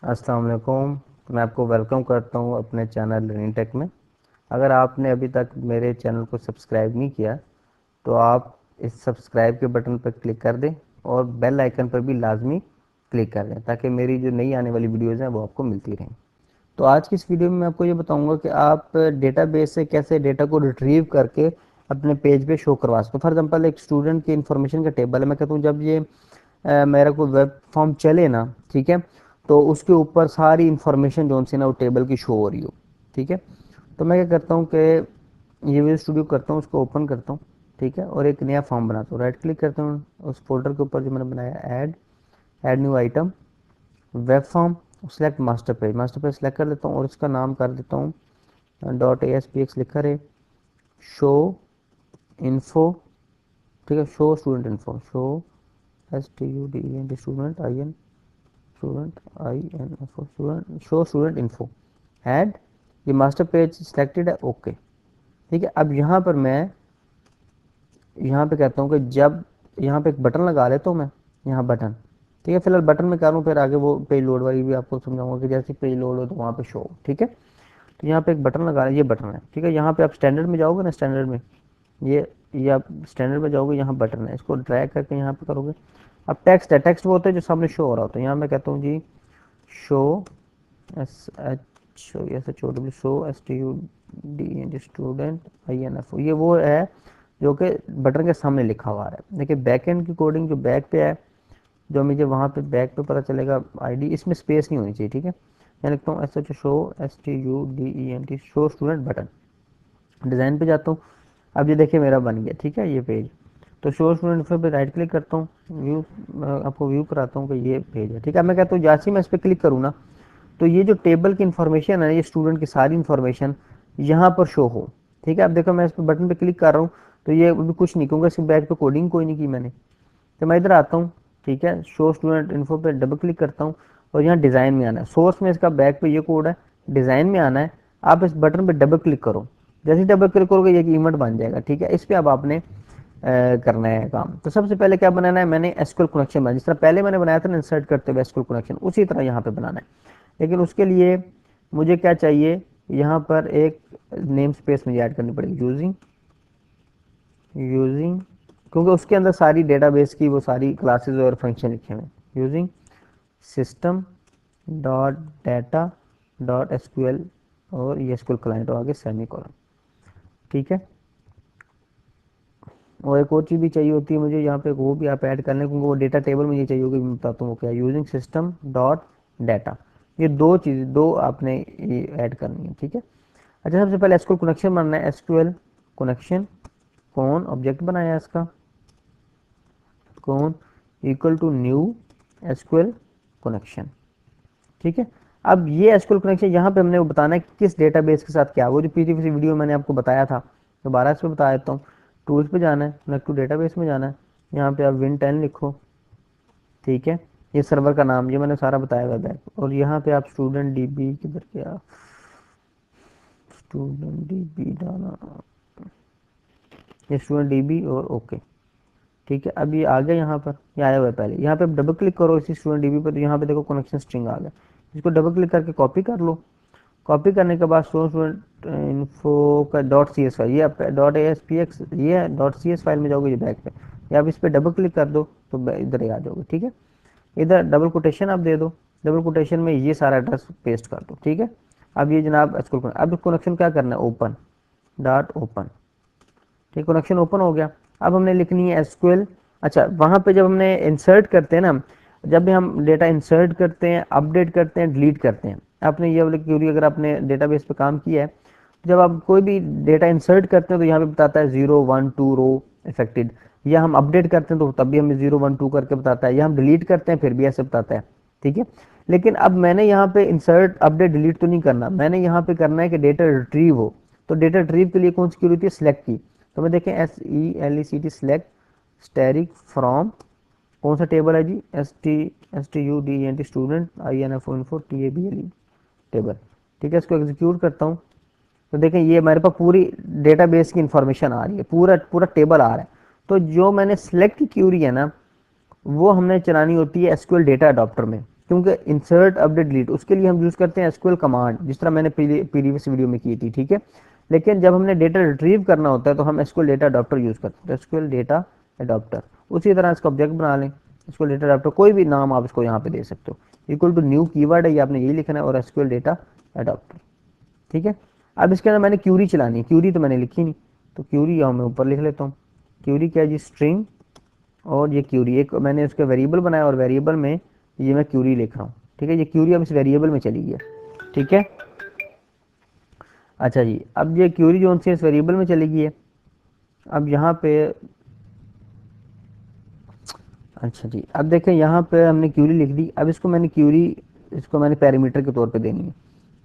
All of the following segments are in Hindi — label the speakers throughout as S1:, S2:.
S1: अस्सलाम वालेकुम। मैं आपको वेलकम करता हूं अपने चैनल लर्निंग टेक में। अगर आपने अभी तक मेरे चैनल को सब्सक्राइब नहीं किया तो आप इस सब्सक्राइब के बटन पर क्लिक कर दें और बेल आइकन पर भी लाजमी क्लिक कर दें ताकि मेरी जो नई आने वाली वीडियोज़ हैं वो आपको मिलती रहें। तो आज की इस वीडियो में मैं आपको ये बताऊंगा कि आप डेटाबेस से कैसे डेटा को रिट्रीव करके अपने पेज पे शो करवा सकते हो। फॉर एग्जांपल एक स्टूडेंट की इन्फॉर्मेशन का टेबल है। मैं कहता हूँ जब ये मेरा कोई वेब फॉर्म चले ना, ठीक है, तो उसके ऊपर सारी इन्फॉर्मेशन जो सी ना वो टेबल की शो हो रही हो। ठीक है, तो मैं क्या करता हूँ कि ये विजुअल स्टूडियो करता हूँ, उसको ओपन करता हूँ, ठीक है, और एक नया फॉर्म बनाता हूँ। राइट क्लिक करता हूँ उस फोल्डर के ऊपर जो मैंने बनाया, add new item, web form, select master page select कर लेता हूँ और इसका नाम कर देता हूँ .aspx लिखा रहे, शो इन्फो। ठीक है, show student info, show STUDENT student student show student info, add. ये मास्टर पेज सिलेक्टेड है, ओके। ठीक है, अब यहाँ पर मैं यहाँ पे कहता हूँ कि जब यहाँ पे एक बटन लगा लेता हूँ मैं, यहाँ बटन, ठीक है, फिलहाल बटन में करूँ, फिर आगे वो पेज लोड वाली भी आपको समझाऊंगा कि जैसे पेज लोड हो तो वहाँ पे शो हो। ठीक है, तो यहाँ पे एक बटन लगा, ये बटन है, ठीक है। यहाँ पे आप स्टैंडर्ड में जाओगे ना, स्टैंडर्ड में ये आप स्टैंडर्ड में जाओगे, यहाँ बटन है, इसको ड्रैग करके यहाँ पे करोगे। अब टेक्स्ट है, टेक्स्ट वो होता है जो सामने शो हो रहा होता है। यहाँ मैं कहता हूँ जी show show STUDENT student INFO, ये वो है जो कि बटन के सामने लिखा हुआ है। देखिए बैक एंड की कोडिंग जो बैक पे है, जो मुझे वहाँ पे बैक पे पता चलेगा आईडी, इसमें स्पेस नहीं होनी चाहिए। ठीक है, मैं लिखता हूँ STUDENT show student button. Design पे जाता हूँ, अब ये देखिए मेरा बन गया। ठीक है, ये पेज, तो शो स्टूडेंट पे राइट क्लिक करता हूँ, व्यू, आपको व्यू कराता हूँ कि ये पेज है। ठीक है, मैं कहता हूँ जैसे ही मैं इस पर क्लिक करूँ ना, तो ये जो टेबल की इन्फॉर्मेशन है, ये स्टूडेंट की सारी इन्फॉर्मेशन यहाँ पर शो हो। ठीक है, अब देखो मैं इस पर बटन पे क्लिक कर रहा हूँ तो ये अभी कुछ नहीं, क्योंकि इसके बैक पे कोडिंग कोई नहीं की मैंने। तो मैं इधर आता हूँ, ठीक है, शो स्टूडेंट इन्फो पे डबल क्लिक करता हूँ और यहाँ डिज़ाइन में आना है। सोर्स में इसका बैक पे ये कोड है, डिज़ाइन में आना है। आप इस बटन पे डबल क्लिक करो, जैसे ही डबल क्लिक करोगे ये इवेंट बन जाएगा। ठीक है, इस पर अब आपने करना है काम। तो सबसे पहले क्या बनाना है, मैंने एसक्यूएल कनेक्शन बनाया, जिस तरह पहले मैंने बनाया था ना इंसर्ट करते हुए एसक्यूएल कनेक्शन, उसी तरह यहाँ पे बनाना है। लेकिन उसके लिए मुझे क्या चाहिए, यहाँ पर एक नेम स्पेस मुझे ऐड करनी पड़ेगी, यूजिंग, क्योंकि उसके अंदर सारी डेटाबेस की वो सारी क्लासेस और फंक्शन लिखे हुए हैं। Using system dot data dot SQL और ये एसक्यूएल क्लाइंट और आगे सेमी कॉलन। ठीक है, और एक और चीज़ भी चाहिए होती है मुझे यहाँ पे, वो भी आप ऐड कर लें, क्योंकि वो डेटा टेबल मुझे चाहिए होगी। मैं बताता हूँ वो क्या है, यूजिंग सिस्टम डॉट डाटा। ये दो चीज़, दो आपने ये ऐड करनी है। ठीक है, अच्छा, सबसे पहले एसक्यूएल कनेक्शन बनना है। एसक्यूएल कनेक्शन, कौन ऑब्जेक्ट बनाया इसका, कौन equal to new SQL connection. ठीक है, अब ये एसक्यूएल कनेक्शन यहाँ पे हमने वो बताना है कि किस डेटाबेस के साथ क्या, वो जो पीछे वीडियो मैंने आपको बताया था, दोबारा इस पर बता देता हूँ। टूल्स पे जाना है, कनेक्ट टू डेटाबेस में जाना है, यहाँ पे आप Win10 लिखो। ठीक है, ये सर्वर का नाम ये मैंने सारा बताया हुआ बैक, और यहाँ पे आप स्टूडेंट DB किधर गया, स्टूडेंट DB डाला, ये स्टूडेंट DB और ओके। ठीक है, अब ये आ गया, यहाँ पर ये आया हुआ है पहले। यहाँ पे डबल क्लिक करो इसी स्टूडेंट DB पर, तो यहाँ पे देखो कनेक्शन स्ट्रिंग आ गया। इसको डबल क्लिक करके कॉपी कर लो। कॉपी करने के बाद स्टूडेंट इन्फो का .cs फाइल, ये .aspx, ये है .cs फाइल में जाओगे, ये बैक पे, या आप इस पर डबल क्लिक कर दो तो इधर ही आ जाओगे। ठीक है, इधर डबल कोटेशन आप दे दो, डबल कोटेशन में ये सारा एड्रेस पेस्ट कर दो। ठीक है, अब ये जनाब इसको, अब कनेक्शन क्या करना है, ओपन डॉट ओपन। ठीक, कनेक्शन ओपन हो गया। अब हमने लिखनी है एसक्यूएल। अच्छा, वहाँ पे जब हमने इंसर्ट करते हैं ना, जब भी हम डेटा इंसर्ट करते हैं, अपडेट करते हैं, डिलीट करते हैं, आपने ये वाली क्यूरी अगर आपने डेटाबेस पे काम किया है, जब आप कोई भी डेटा इंसर्ट करते हैं तो यहाँ पे बताता है 0 1 2 रो इफेक्टेड, या हम अपडेट करते हैं तो तब भी हमें 0 1 2 करके बताता है, या हम डिलीट करते हैं फिर भी ऐसे बताता है। ठीक है, लेकिन अब मैंने यहाँ पे इंसर्ट अपडेट डिलीट तो नहीं करना, मैंने यहाँ पे करना है कि डेटा रिट्रीव हो। तो डेटा रिट्रीव के लिए कौन सी क्यूरी होती है, सिलेक्ट की। तो मैं देखें SELECT सिलेक्ट स्टैरिक फ्रॉम, कौन सा टेबल है जी, STUDENT student INFO info TABLE table. ठीक है, इसको एग्जीक्यूट करता हूँ तो देखें ये हमारे पास पूरी डेटाबेस की इंफॉर्मेशन आ रही है, पूरा पूरा टेबल आ रहा है। तो जो मैंने सेलेक्ट की क्यूरी है ना, वो हमने चलानी होती है एसक्यूएल डेटा अडॉप्टर में। क्योंकि इंसर्ट अपडेट डिलीट उसके लिए हम यूज़ करते हैं एसक्यूएल कमांड, जिस तरह मैंने प्रीवियस वीडियो में की थी, ठीक है। लेकिन जब हमने डेटा रिट्रीव करना होता है तो हम एसक्यूएल डेटा अडॉप्टर यूज़ करते हैं, एसक्यूएल डेटा अडॉप्टर। उसी तरह इसका ऑब्जेक्ट बना लें, एसक्यूएल डेटा अडॉप्टर, कोई भी नाम आप इसको यहाँ पे दे सकते हो। इक्वल टू न्यू कीवर्ड है, ये आपने यही लिखना है, और एसक्यूएल डेटा अडॉप्टर, ठीक है। अब इसके अंदर मैंने क्यूरी चलानी है, क्यूरी तो मैंने लिखी नहीं, तो क्यूरी यहाँ मैं ऊपर लिख लेता हूँ। क्यूरी क्या है जी, स्ट्रिंग, और ये क्यूरी एक मैंने उसका वेरिएबल बनाया, और वेरिएबल में ये मैं क्यूरी लिख रहा हूँ, ठीक है। ये क्यूरी अब इस वेरिएबल में चली गई, ठीक है। अच्छा जी, अब ये क्यूरी जो सी इस वेरिएबल में चली गई है। अब यहाँ पे, अच्छा जी, अब देखें यहाँ पे हमने क्यूरी लिख दी। अब इसको मैंने क्यूरी, इसको मैंने पैरामीटर के तौर पे देनी है,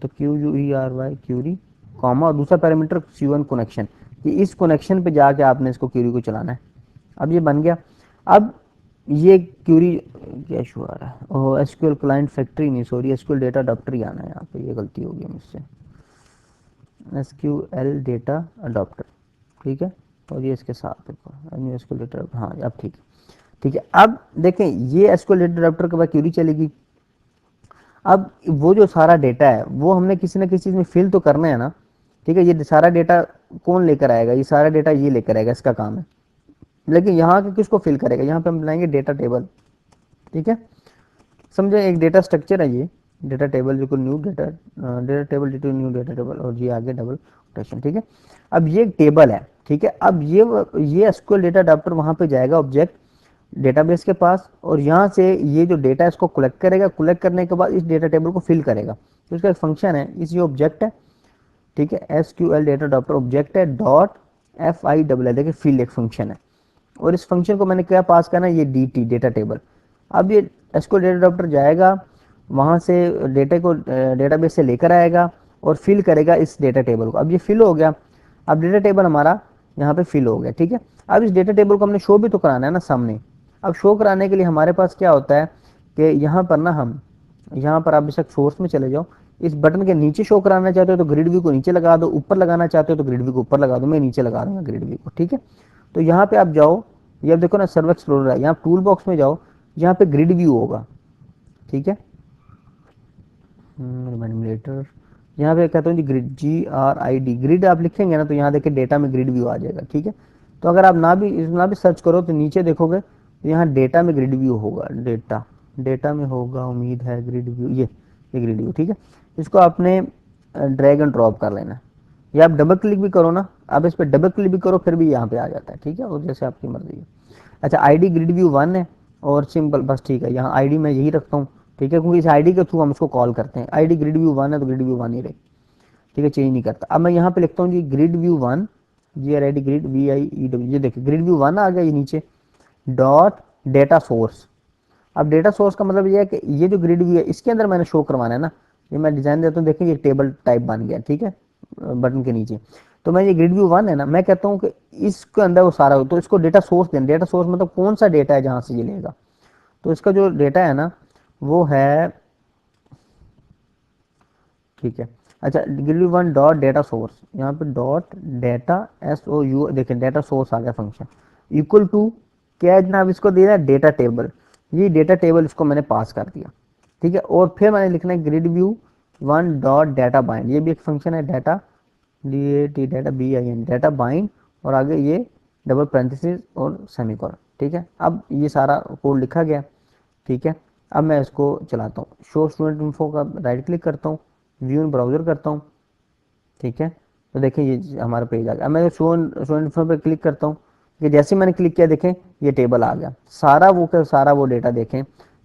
S1: तो Q U E R Y query, comma, और दूसरा पैरामीटर C1 कनेक्शन, कि इस कनेक्शन पे जाके आपने इसको क्यूरी को चलाना है। अब ये बन गया। अब ये क्यूरी क्या इशू आ रहा है, ओह एसक्यूएल क्लाइंट फैक्ट्री नहीं, सॉरी एसक्यूएल डेटा अडॉप्टर ही आना है यहाँ पे, ये गलती हो गई मुझसे, एसक्यूएल डेटा अडॉप्टर, ठीक है। और ये इसके साथ एसक्यूएल डेटा, हाँ अब ठीक है, ठीक है। अब देखें ये एसक्यूएल डेटा अडॉप्टर के बाद क्यूरी चलेगी। अब वो जो सारा डेटा है वो हमने किसी ना किसी चीज़ में फिल तो करना है ना, ठीक है। ये सारा डेटा कौन लेकर आएगा, ये सारा डेटा ये लेकर आएगा, इसका काम है। लेकिन यहाँ के किसको फिल करेगा, यहाँ पे हम बनाएंगे डेटा टेबल, ठीक है। समझे, एक डेटा स्ट्रक्चर है ये डेटा टेबल, जो new data data table ditto new data table, और ये आगे डबल कोटेशन, ठीक है। अब ये टेबल है, ठीक है। अब ये एसक्यूएल डेटा अडॉप्टर वहाँ पे जाएगा ऑब्जेक्ट डेटाबेस के पास, और यहाँ से ये जो डेटा है इसको कलेक्ट करेगा, कलेक्ट करने के बाद इस डेटा टेबल को फिल करेगा। तो इसका एक फंक्शन है, इस ये ऑब्जेक्ट है, ठीक है। एसक्यूएल डेटा अडॉप्टर ऑब्जेक्ट है, डॉट FILL, देखिए फिल एक फंक्शन है, और इस फंक्शन को मैंने क्या पास करना है, ये DT डेटा टेबल। अब ये एसक्यूएल डेटा अडॉप्टर जाएगा वहाँ से डेटा को डेटाबेस से लेकर आएगा और फिल करेगा इस डेटा टेबल को। अब ये फिल हो गया, अब डेटा टेबल हमारा यहाँ पे फिल हो गया, ठीक है। अब इस डेटा टेबल को हमने शो भी तो कराना है ना सामने। अब शो कराने के लिए हमारे पास क्या होता है कि यहाँ पर ना, हम यहाँ पर आप बेशक सोर्स में चले जाओ, इस बटन के नीचे शो कराना चाहते हो तो ग्रिड व्यू को नीचे लगा दो, ऊपर लगाना चाहते हो तो ग्रिड व्यू को ऊपर लगा दो, मैं नीचे लगा दूंगा ग्रिड व्यू को, ठीक है। तो यहाँ पे आप जाओ, ये आप देखो ना सर्वर एक्सप्लोरर है, यहाँ टूल बॉक्स में जाओ, यहाँ पे ग्रिड व्यू होगा, ठीक है। मैनिपुलेटर, यहाँ पे कहता हूँ जी ग्रिड, GRID, ग्रिड आप लिखेंगे ना तो यहाँ देखिए डेटा में ग्रिड व्यू आ जाएगा, ठीक है। तो अगर आप ना भी सर्च करो तो नीचे देखोगे तो यहाँ डेटा में ग्रिड व्यू होगा, डेटा में होगा, उम्मीद है ग्रिड व्यू, ये ग्रिड व्यू, ठीक है। इसको आपने ड्रैग एंड ड्रॉप कर लेना, या आप डबल क्लिक भी करो ना, आप इस पर डबल क्लिक भी करो फिर भी यहाँ पे आ जाता है, ठीक है। और जैसे आपकी मर्जी है। अच्छा, ID ग्रिड व्यू 1 है, और सिंपल बस, ठीक है। यहाँ ID मैं यही रखता हूँ, ठीक है, क्योंकि इस ID के थ्रू हम उसको कॉल करते हैं। ID ग्रिड व्यू 1 है तो ग्रिड व्यू 1 ही रहे, ठीक है, चेंज नहीं करता। अब मैं यहाँ पे लिखता हूँ जी grid view 1, GRID grid VIEW, ये देखिए ग्रिड व्यू 1 आ गया ये नीचे, डॉट डेटा सोर्स। अब डेटा सोर्स का मतलब ये है कि ये जो ग्रिड व्यू है इसके अंदर मैंने शो करवाना है ना, ये मैं डिजाइन देता हूँ, देखें ये टेबल टाइप बन गया, ठीक है, बटन के नीचे। तो मैं ये ग्रिड व्यू 1 है ना, मैं कहता हूँ कि इसके अंदर वो सारा, तो इसको डेटा सोर्स देना, डेटा सोर्स मतलब कौन सा डेटा है जहाँ से ये लेगा। तो इसका जो डेटा है ना वो है, ठीक है। अच्छा, grid view 1 dot data source, यहाँ पे डॉट डेटा SOU, देखें डेटा सोर्स आ गया फंक्शन, इक्वल टू क्या है जनाब, इसको दे रहा है डेटा टेबल, ये डेटा टेबल इसको मैंने पास कर दिया, ठीक है। और फिर मैंने लिखना है grid view 1 dot data bind, ये भी एक फंक्शन है, data DAT data BIN data bind, और आगे ये डबल पैरेंथेसिस और सेमीकोलन, ठीक है। अब ये सारा कोड लिखा गया, ठीक है। अब मैं इसको चलाता हूँ, शो स्टूडेंट इन्फो का राइट क्लिक करता हूँ, व्यू इन ब्राउजर करता हूँ, ठीक है। तो देखें ये हमारा पेज आ गया। अब मैं शो स्टूडेंट इन्फो पे क्लिक करता हूँ, कि जैसे मैंने क्लिक किया देखें ये टेबल आ गया, सारा वो का सारा वो डेटा देखें,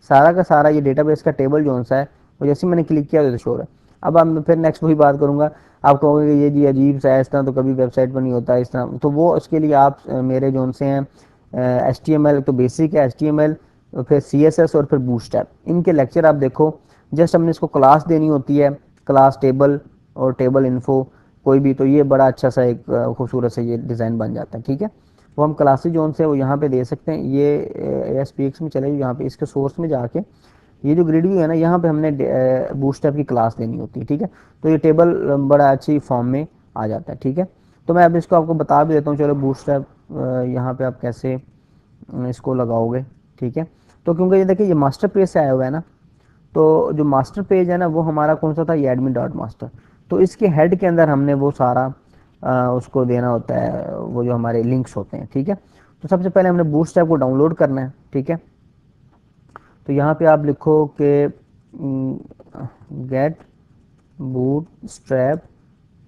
S1: सारा का सारा ये डेटाबेस का टेबल जो सा है वो जैसे मैंने क्लिक किया तो शो है। अब मैं फिर नेक्स्ट वही बात करूंगा, आप कहोगे कि ये जी अजीब सा है, इस तरह तो कभी वेबसाइट पर नहीं होता इस तरह, तो वो उसके लिए आप मेरे जो से हैं HTML तो बेसिक है HTML, फिर CSS और फिर बूटस्ट्रैप, इनके लेक्चर आप देखो। जस्ट हमने इसको क्लास देनी होती है, क्लास टेबल और टेबल इन्फो कोई भी, तो ये बड़ा अच्छा सा एक खूबसूरत सा ये डिज़ाइन बन जाता है, ठीक है। वो हम क्लासेज जोन से वो यहाँ पे दे सकते हैं, ये ASPX में चले, यहाँ पे इसके सोर्स में जाके ये जो ग्रिड व्यू है ना, यहाँ पे हमने बूटस्ट्रैप की क्लास देनी होती है, ठीक है। तो ये टेबल बड़ा अच्छी फॉर्म में आ जाता है, ठीक है। तो मैं अब इसको आपको बता भी देता हूँ, चलो बूटस्ट्रैप यहाँ पे आप कैसे इसको लगाओगे, ठीक है। तो क्योंकि ये देखिए ये मास्टर पेज से आया हुआ है ना, तो जो मास्टर पेज है ना वो हमारा कौन सा था, ये एडमिन डॉट मास्टर। तो इसके हेड के अंदर हमने वो सारा उसको देना होता है, वो जो हमारे लिंक्स होते हैं, ठीक है। तो सबसे पहले हमने बूटस्ट्रैप को डाउनलोड करना है, ठीक है। तो यहाँ पे आप लिखो कि गेट बूटस्ट्रैप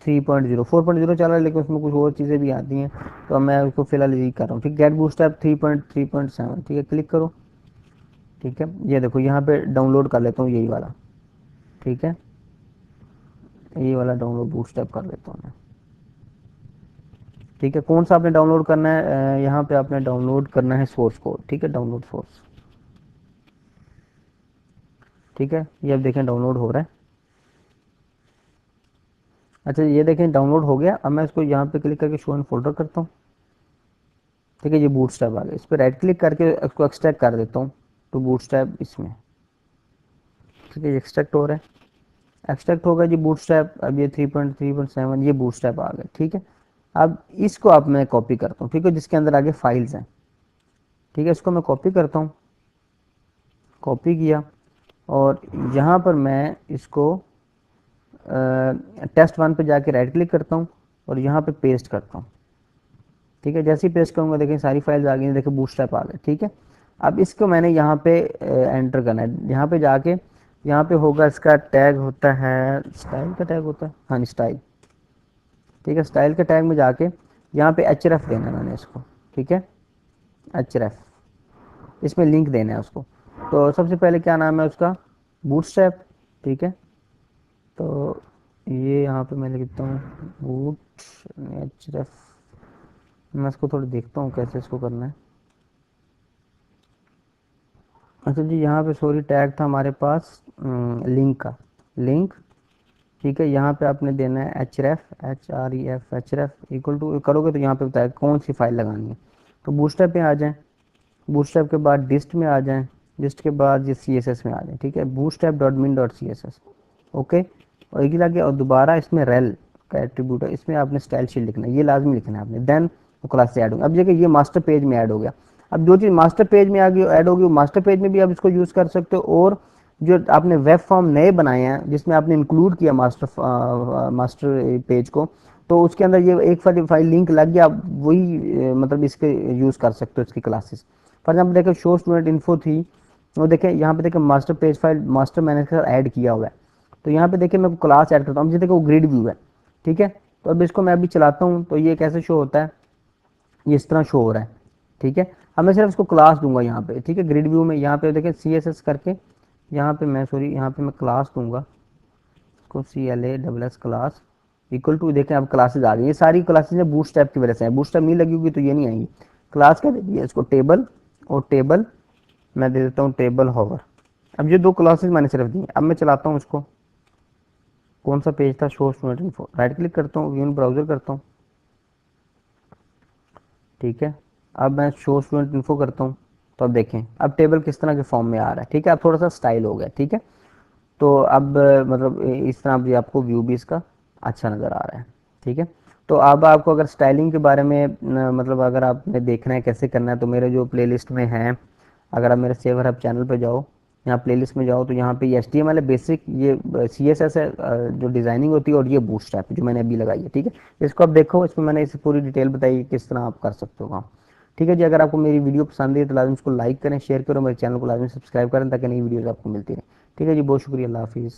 S1: 3.0, 4.0 चला है लेकिन उसमें कुछ और चीज़ें भी आती हैं, तो मैं उसको फिलहाल यही कर रहा हूँ, ठीक। गेट बूटस्ट्रैप 3.3.7, ठीक है, क्लिक करो। ठीक है, ये देखो यहाँ पे डाउनलोड कर लेता हूँ यही वाला, ठीक है, ये वाला डाउनलोड बूटस्ट्रैप कर लेता हूँ मैं। ठीक है, कौन सा आपने डाउनलोड करना है, यहाँ पे आपने डाउनलोड करना है सोर्स कोड, ठीक है, डाउनलोड सोर्स। ठीक है, ये अब देखें डाउनलोड हो रहा है। अच्छा ये देखें डाउनलोड हो गया। अब मैं इसको यहाँ पे क्लिक करके शो इन फोल्डर करता हूँ। ठीक है, ये बूटस्ट्रैप आ गया, इस पर राइट क्लिक करके इसको एक्सट्रैक्ट कर देता हूँ तो बूटस्ट्रैप इसमें। ठीक है, ये एक्सट्रैक्ट हो रहा है, एक्सट्रैक्ट होगा जी बूटस्ट्रैप। अब ये 3.3.7 ये बूटस्ट्रैप आ गया। ठीक है, अब इसको अब मैं कॉपी करता हूँ, ठीक है, जिसके अंदर आगे फाइल्स हैं। ठीक है, इसको मैं कॉपी करता हूँ, कॉपी किया और यहाँ पर मैं इसको टेस्ट वन पे जाके राइट क्लिक करता हूँ और यहाँ पे पेस्ट करता हूँ। ठीक है, जैसे ही पेस्ट करूँगा देखें सारी फाइल्स आ गई, देखें बूटस्ट्रैप आ गए। ठीक है, अब इसको मैंने यहाँ पे एंटर करना है, यहाँ पे जाके यहाँ पे होगा इसका टैग होता है, स्टाइल का टैग होता है, हाँ स्टाइल। ठीक है, स्टाइल के टैग में जाके यहाँ पे एच देना है मैंने इसको। ठीक है, एच इसमें लिंक देना है उसको। तो सबसे पहले क्या नाम है उसका, बूटस्ट्रैप। ठीक है, तो ये यहाँ पे मैं लिखता हूँ बूट एच। मैं इसको थोड़ा देखता हूँ कैसे इसको करना है। अच्छा जी, यहाँ पे सॉरी टैग था हमारे पास लिंक का, लिंक। ठीक है, यहाँ पे आपने देना है href href इक्वल टू करोगे तो यहाँ पे बताया कौन सी फाइल लगानी है। तो बूटस्ट्रैप पे आ जाएं, बूटस्ट्रैप के बाद डिस्ट में आ जाएं, डिस्ट के बाद ये css में आ जाएं। ठीक है, bootstrap dot min dot C S S, okay. और एक ही लगे और दोबारा इसमें रेल का एट्रीब्यूट है, इसमें आपने स्टाइल शीट लिखना है, ये लाजमी लिखना है आपने, देन वो क्लास से ऐड होगा। अब देखिए ये मास्टर पेज में ऐड हो गया। अब जो चीज़ मास्टर पेज में आ गई ऐड होगी वो मास्टर पेज में भी आप इसको यूज़ कर सकते हो, और जो आपने वेब फॉर्म नए बनाए हैं जिसमें आपने इंक्लूड किया मास्टर पेज को, तो उसके अंदर ये एक फाइल लिंक लग गया, आप वही मतलब इसके यूज़ कर सकते हो इसकी क्लासेस। फॉर एग्जाम्पल देखो शो स्टूडेंट इन्फो थी, वो देखें यहाँ पे देखें मास्टर पेज फाइल मास्टर मैंने इसके साथ ऐड किया हुआ है। तो यहाँ पे देखिए मैं क्लास ऐड करता हूँ, मुझे देखो ग्रिड व्यू है। ठीक है, तो अब इसको मैं अभी चलाता हूँ तो ये कैसे शो होता है, ये इस तरह शो हो रहा है। ठीक है, अब मैं सिर्फ इसको क्लास दूंगा यहाँ पे। ठीक है, ग्रिड व्यू में यहाँ पे देखें CSS करके, यहाँ पे मैं सॉरी यहाँ पे मैं क्लास दूंगा इसको, CLASS क्लास इक्वल टू, देखें अब क्लासेज आ गई। ये सारी क्लासेज है बूटस्ट्रैप की वजह से है, बूटस्ट्रैप नहीं लगी होगी तो ये नहीं आएंगी। क्लास क्या दे दिया इसको, टेबल, और टेबल मैं दे देता हूँ टेबल होवर। अब ये दो क्लासेज मैंने सिर्फ दी। अब मैं चलाता हूँ इसको, कौन सा पेज था, show student info, right click करता हूँ, व्यू ब्राउजर करता हूँ। ठीक है, अब मैं शो स्टूडेंट इन्फो करता हूँ, तो अब देखें अब टेबल किस तरह के फॉर्म में आ रहा है। ठीक है, अब थोड़ा सा स्टाइल हो गया। ठीक है, तो अब मतलब इस तरह भी आपको व्यू भी इसका अच्छा नज़र आ रहा है। ठीक है, तो अब आपको अगर स्टाइलिंग के बारे में मतलब अगर आपने देखना है कैसे करना है, तो मेरे जो प्लेलिस्ट में है, अगर आप मेरे सेवर हब चैनल पे जाओ, यहाँ प्लेलिस्ट में जाओ, तो यहाँ पे ये HTML है बेसिक, ये CSS है जो डिज़ाइनिंग होती है, और ये बूटस्ट्रैप जो मैंने अभी लगाई है। ठीक है, इसको आप देखो, इसमें मैंने इसे पूरी डिटेल बताई किस तरह आप कर सकते हो काम। ठीक है जी, अगर आपको मेरी वीडियो पसंद है तो लाजमी इसको लाइक करें, शेयर करें, मेरे चैनल को लाजमी सब्सक्राइब करें ताकि नई वीडियोज़ आपको मिलती रहें। ठीक है जी, बहुत शुक्रिया, अल्लाह हाफिज़।